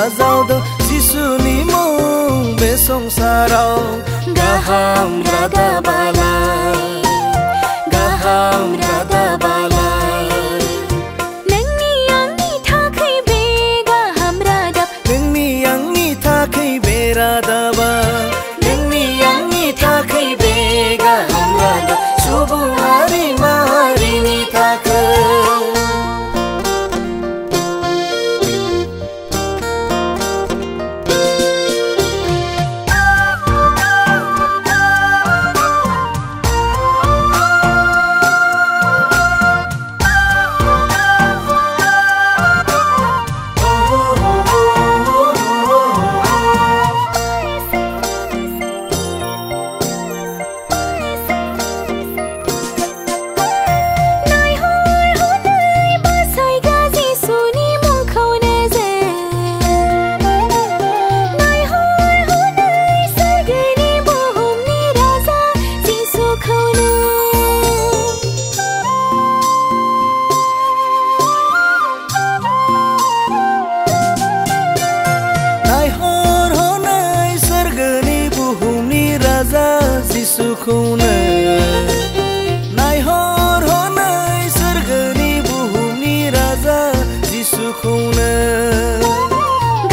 आजावदों जिसुनि मुं बे संसाराव गाहाम रादाबालाय गाहाम रादाबालाय नोंनि आंनि थाखाय बे गाहाम रादाब नोंनि आंनि थाखाय बे रादाबा नोंनि आंनि थाखाय बे गाहाम रादाब सुबुं हारि माहारिनि थाखाय जिसुखौनो नायहर हनै सोरगोनि बुहुमनि राजा जिसुखौनो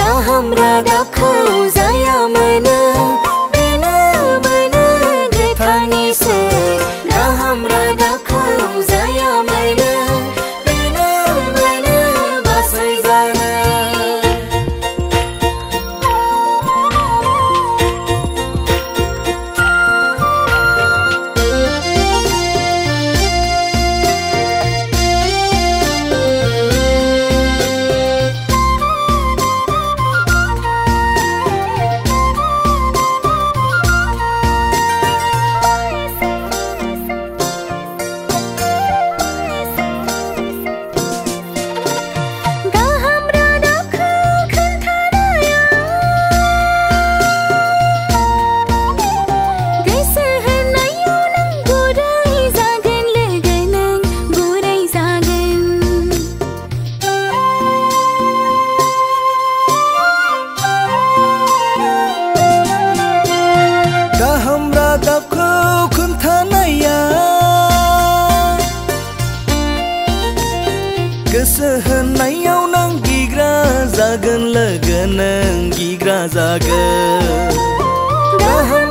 गाहाम रादाबखौ जाया मोनो बेनो मोनो गोथारनि सोर गाहाम रादाबखौ जाया मोनो बेनो मोनो बासायजानाय गोसो होनायाव नों गिग्रा जागोन लोगो नों गिग्रा जागोन गाहाम